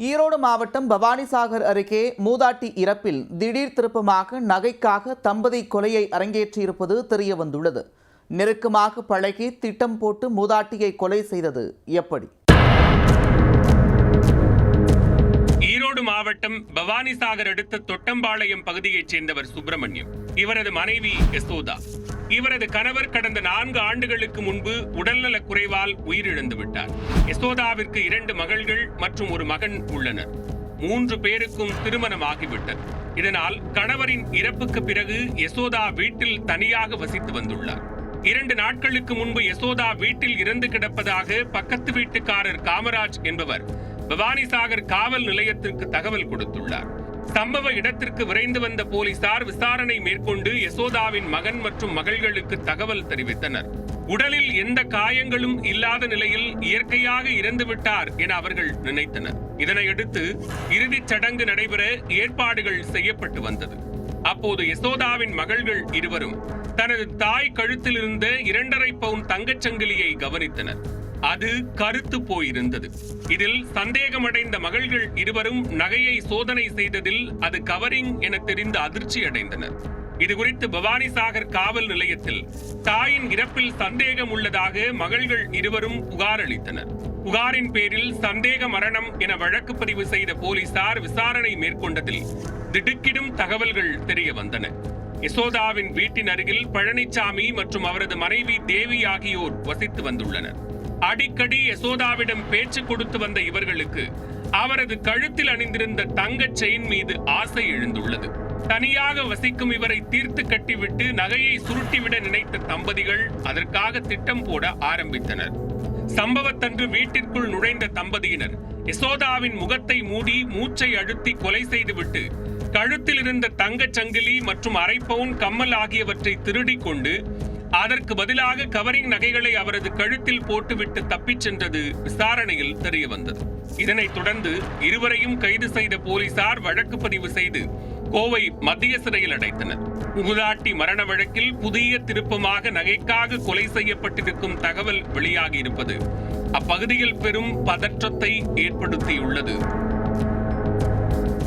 ஈரோடு மாவட்டம் பவானிசாகர் அருகே மூதாட்டி இறப்பில் திடீர் திருப்பமாக நகைக்காக தம்பதி கொலையை அரங்கேற்றியிருப்பது தெரியவந்துள்ளது. நெருக்கமாக பழகி திட்டம் போட்டு மூதாட்டியை கொலை செய்தது எப்படி? ஈரோடு மாவட்டம் பவானிசாகர் அடுத்த தொட்டம்பாளையம் பகுதியைச் சேர்ந்தவர் சுப்பிரமணியம். இவரது மனைவி யசோதா. இவரது கணவர் கடந்த 4 ஆண்டுகளுக்கு முன்பு உடல்நலக் குறைவால் உயிரிழந்து விட்டார். யசோதாவிற்கு 2 மகள்கள் மற்றும் ஒரு மகன் உள்ளனர். 3 பேருக்கும் திருமணமாகிவிட்டது. இதனால் கணவரின் இறப்புக்கு பிறகு யசோதா வீட்டில் தனியாக வசித்து வந்துள்ளார். 2 நாட்களுக்கு முன்பு யசோதா வீட்டில் இறந்து கிடப்பதாக பக்கத்து வீட்டுக்காரர் காமராஜ் என்பவர் பவானிசாகர் காவல் நிலையத்திற்கு தகவல் கொடுத்துள்ளார். சம்பவ இடத்திற்கு விரைந்து வந்த போலீசார் விசாரணை மேற்கொண்டு யசோதாவின் மகன் மற்றும் மகள்களுக்கு தகவல் தெரிவித்தனர். உடலில் எந்த காயங்களும் இல்லாத நிலையில் இயற்கையாக இறந்துவிட்டார் என அவர்கள் நினைத்தனர். இதனையடுத்து இறுதிச் சடங்கு நடைபெற ஏற்பாடுகள் செய்யப்பட்டு வந்தது. அப்போது யசோதாவின் மகள்கள் இருவரும் தனது தாய் கழுத்தில் இருந்த 2.5 பவுன் தங்கச்சங்கிலியை கவனித்தனர். அது கருத்து போயிருந்தது. இதில் சந்தேகமடைந்த மகள்கள் இருவரும் நகையை சோதனை செய்ததில் அது கவரிங் என தெரிந்து அதிர்ச்சி அடைந்தனர். இதுகுறித்து பவானிசாகர் காவல் நிலையத்தில் தாயின் இறப்பில் சந்தேகம் உள்ளதாக மகள்கள் இருவரும் புகார் அளித்தனர். புகாரின் பேரில் சந்தேக மரணம் என வழக்கு பதிவு செய்த போலீசார் விசாரணை மேற்கொண்டதில் திடுக்கிடும் தகவல்கள் தெரிய வந்தன. யசோதாவின் வீட்டின் அருகில் பழனிசாமி மற்றும் அவரது மனைவி தேவி ஆகியோர் வசித்து வந்துள்ளனர். அடிக்கடி யசோதாவிடம் பேச்சு கொடுத்து வந்த இவர்களுக்கு அவரது கழுத்தில் அணிந்திருந்த தங்க செயின் மீது ஆசை எழுந்துள்ளது. தனியாக வசிக்கும் இவரை தீர்த்து கட்டிவிட்டு நகையை சுருட்டிவிட நினைத்த தம்பதிகள் அதற்காக திட்டம் போட ஆரம்பித்தனர். சம்பவத்தன்று வீட்டிற்குள் நுழைந்த தம்பதியினர் யசோதாவின் முகத்தை மூடி மூச்சை அழுத்தி கொலை செய்துவிட்டு கழுத்தில் இருந்த தங்கச் சங்கிலி மற்றும் 1/2 பவுன் கம்மல் ஆகியவற்றை திருடிக் கொண்டு அதற்கு பதிலாக கவரிங் நகைகளை அவரது கழுத்தில் போட்டுவிட்டு தப்பிச் சென்றது விசாரணையில் தெரிய வந்தது. இதனைத் தொடர்ந்து இருவரையும் கைது செய்த போலீசார் வழக்கு பதிவு செய்து கோவை மத்திய சிறையில் அடைத்தனர். மூதாட்டி மரண வழக்கில் புதிய திருப்பமாக நகைக்காக கொலை செய்யப்பட்டிருக்கும் தகவல் வெளியாகியிருப்பது அப்பகுதியில் பெரும் பதற்றத்தை ஏற்படுத்தியுள்ளது.